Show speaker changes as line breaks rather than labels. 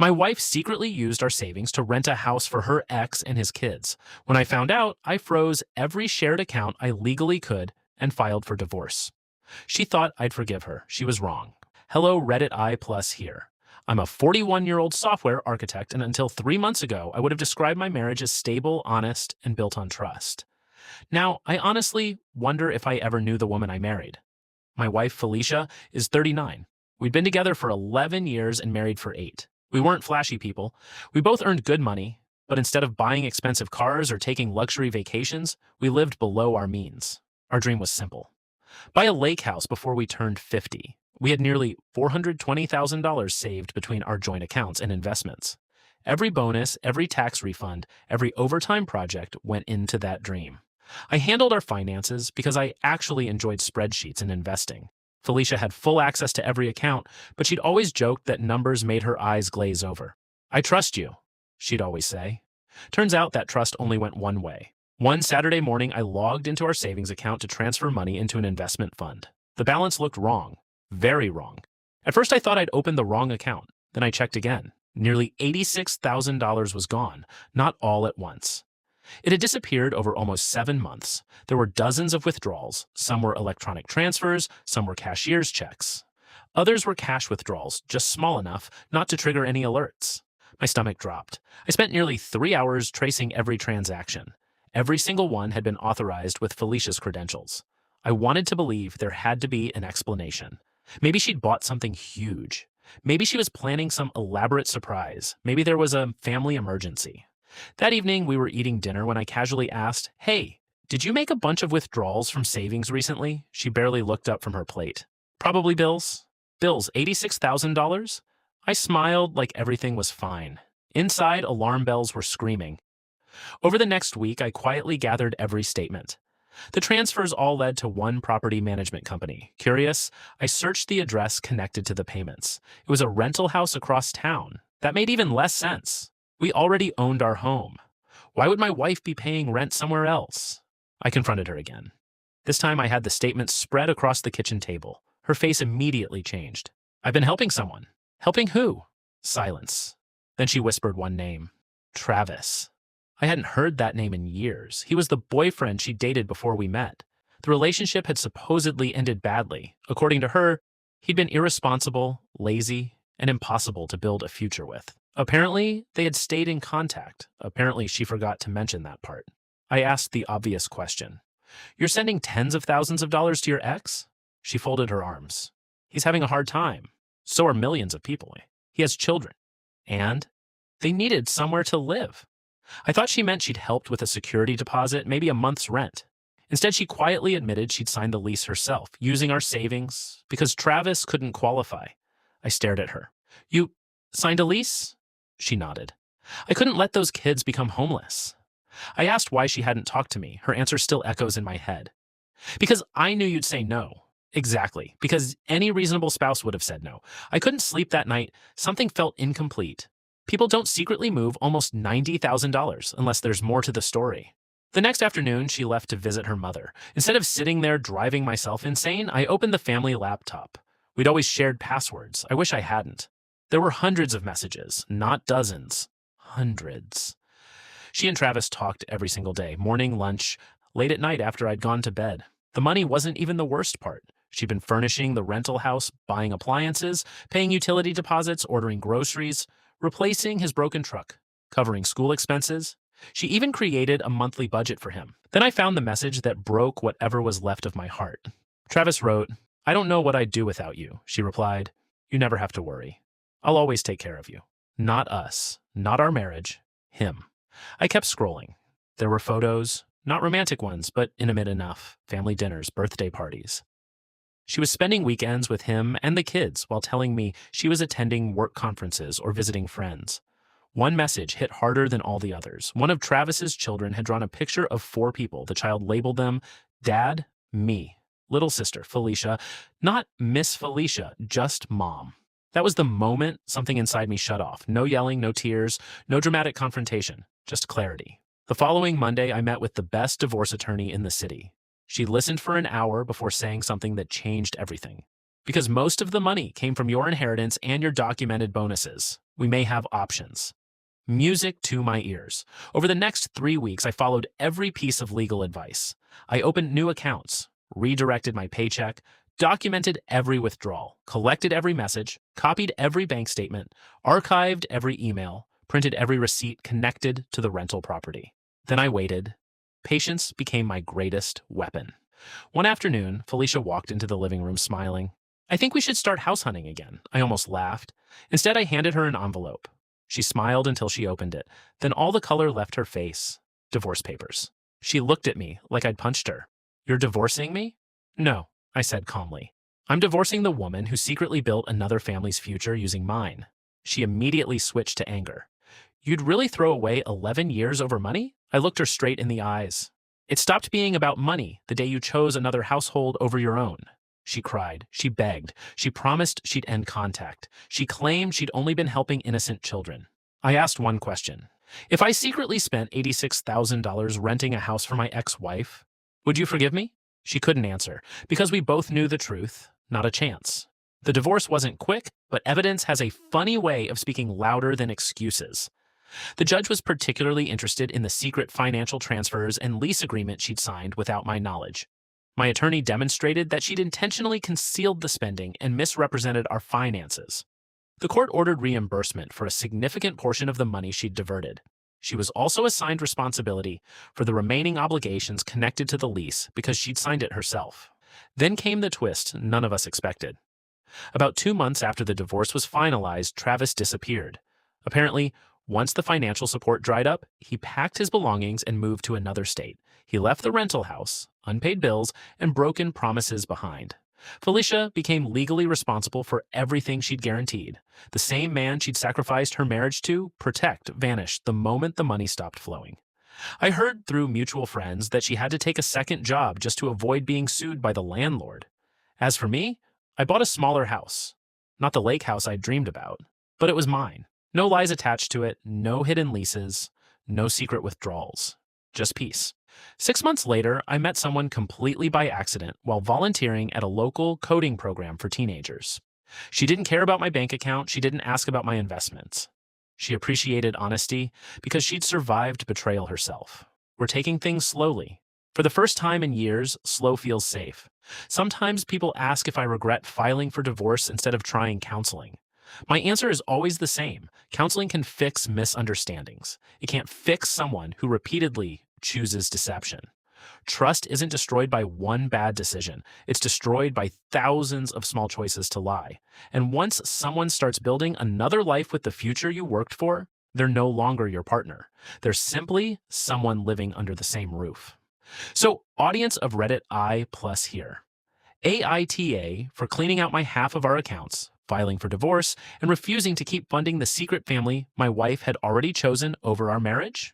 My wife secretly used our savings to rent a house for her ex and his kids. When I found out, I froze every shared account I legally could and filed for divorce. She thought I'd forgive her. She was wrong. Hello, Reddit I plus here. I'm a 41-year-old software architect, and until 3 months ago, I would have described my marriage as stable, honest, and built on trust. Now, I honestly wonder if I ever knew the woman I married. My wife, Felicia, is 39. We'd been together for 11 years and married for 8. We weren't flashy people. We both earned good money, but instead of buying expensive cars or taking luxury vacations, we lived below our means. Our dream was simple: buy a lake house before we turned 50. We had nearly $420,000 saved between our joint accounts and investments. Every bonus, every tax refund, every overtime project went into that dream. I handled our finances because I actually enjoyed spreadsheets and investing. Felicia had full access to every account, but she'd always joked that numbers made her eyes glaze over. "I trust you," she'd always say. Turns out that trust only went one way. One Saturday morning, I logged into our savings account to transfer money into an investment fund. The balance looked wrong. Very wrong. At first, I thought I'd opened the wrong account. Then I checked again. Nearly $86,000 was gone, not all at once. It had disappeared over almost 7 months. There were dozens of withdrawals. Some were electronic transfers, some were cashier's checks. Others were cash withdrawals, just small enough not to trigger any alerts. My stomach dropped. I spent nearly 3 hours tracing every transaction. Every single one had been authorized with Felicia's credentials. I wanted to believe there had to be an explanation. Maybe she'd bought something huge. Maybe she was planning some elaborate surprise. Maybe there was a family emergency. That evening, we were eating dinner when I casually asked, "Hey, did you make a bunch of withdrawals from savings recently?" She barely looked up from her plate. "Probably bills." "Bills, $86,000? I smiled like everything was fine. Inside, alarm bells were screaming. Over the next week, I quietly gathered every statement. The transfers all led to one property management company. Curious, I searched the address connected to the payments. It was a rental house across town. That made even less sense. We already owned our home. Why would my wife be paying rent somewhere else? I confronted her again. This time I had the statement spread across the kitchen table. Her face immediately changed. "I've been helping someone." "Helping who?" Silence. Then she whispered one name. Travis. I hadn't heard that name in years. He was the boyfriend she dated before we met. The relationship had supposedly ended badly. According to her, he'd been irresponsible, lazy, and impossible to build a future with. Apparently, they had stayed in contact. Apparently, she forgot to mention that part. I asked the obvious question. "You're sending tens of thousands of dollars to your ex?" She folded her arms. "He's having a hard time. So are millions of people. He has children. And they needed somewhere to live." I thought she meant she'd helped with a security deposit, maybe a month's rent. Instead, she quietly admitted she'd signed the lease herself, using our savings, because Travis couldn't qualify. I stared at her. "You signed a lease?" She nodded. "I couldn't let those kids become homeless." I asked why she hadn't talked to me. Her answer still echoes in my head. "Because I knew you'd say no." Exactly. Because any reasonable spouse would have said no. I couldn't sleep that night. Something felt incomplete. People don't secretly move almost $90,000 unless there's more to the story. The next afternoon, she left to visit her mother. Instead of sitting there driving myself insane, I opened the family laptop. We'd always shared passwords. I wish I hadn't. There were hundreds of messages, not dozens. Hundreds. She and Travis talked every single day, morning, lunch, late at night after I'd gone to bed. The money wasn't even the worst part. She'd been furnishing the rental house, buying appliances, paying utility deposits, ordering groceries, replacing his broken truck, covering school expenses. She even created a monthly budget for him. Then I found the message that broke whatever was left of my heart. Travis wrote, "I don't know what I'd do without you." She replied, "You never have to worry. I'll always take care of you. Not us, not our marriage, him." I kept scrolling. There were photos, not romantic ones, but intimate enough. Family dinners, birthday parties. She was spending weekends with him and the kids while telling me she was attending work conferences or visiting friends. One message hit harder than all the others. One of Travis's children had drawn a picture of 4 people. The child labeled them Dad, me, little sister, Felicia, not Miss Felicia, just Mom. That was the moment something inside me shut off. No yelling, no tears, no dramatic confrontation, just clarity. The following Monday, I met with the best divorce attorney in the city. She listened for an hour before saying something that changed everything. "Because most of the money came from your inheritance and your documented bonuses. We may have options. Music to my ears. Over the next 3 weeks, I followed every piece of legal advice. I opened new accounts, redirected my paycheck, documented every withdrawal, collected every message, copied every bank statement, archived every email, printed every receipt connected to the rental property. Then I waited. Patience became my greatest weapon. One afternoon, Felicia walked into the living room smiling. "I think we should start house hunting again." I almost laughed. Instead, I handed her an envelope. She smiled until she opened it. Then all the color left her face. Divorce papers. She looked at me like I'd punched her. "You're divorcing me?" "No," I said calmly. "I'm divorcing the woman who secretly built another family's future using mine." She immediately switched to anger. "You'd really throw away 11 years over money?" I looked her straight in the eyes. "It stopped being about money the day you chose another household over your own." She cried. She begged. She promised she'd end contact. She claimed she'd only been helping innocent children. I asked one question. "If I secretly spent $86,000 renting a house for my ex-wife, would you forgive me?" She couldn't answer, because we both knew the truth. Not a chance. The divorce wasn't quick, but evidence has a funny way of speaking louder than excuses. The judge was particularly interested in the secret financial transfers and lease agreement she'd signed without my knowledge. My attorney demonstrated that she'd intentionally concealed the spending and misrepresented our finances. The court ordered reimbursement for a significant portion of the money she'd diverted. She was also assigned responsibility for the remaining obligations connected to the lease because she'd signed it herself. Then came the twist none of us expected. About 2 months after the divorce was finalized, Travis disappeared. Apparently, once the financial support dried up, he packed his belongings and moved to another state. He left the rental house, unpaid bills, and broken promises behind. Felicia became legally responsible for everything she'd guaranteed. The same man she'd sacrificed her marriage to, protect, vanished the moment the money stopped flowing. I heard through mutual friends that she had to take a second job just to avoid being sued by the landlord. As for me, I bought a smaller house. Not the lake house I'd dreamed about, but it was mine. No lies attached to it, no hidden leases, no secret withdrawals. Just peace. 6 months later, I met someone completely by accident while volunteering at a local coding program for teenagers. She didn't care about my bank account, she didn't ask about my investments. She appreciated honesty because she'd survived betrayal herself. We're taking things slowly. For the first time in years, slow feels safe. Sometimes people ask if I regret filing for divorce instead of trying counseling. My answer is always the same. Counseling can fix misunderstandings. It can't fix someone who repeatedly chooses deception. Trust isn't destroyed by one bad decision. It's destroyed by thousands of small choices to lie. And once someone starts building another life with the future you worked for, they're no longer your partner. They're simply someone living under the same roof. So, audience of Reddit I plus here. AITA for cleaning out my half of our accounts, filing for divorce, and refusing to keep funding the secret family my wife had already chosen over our marriage?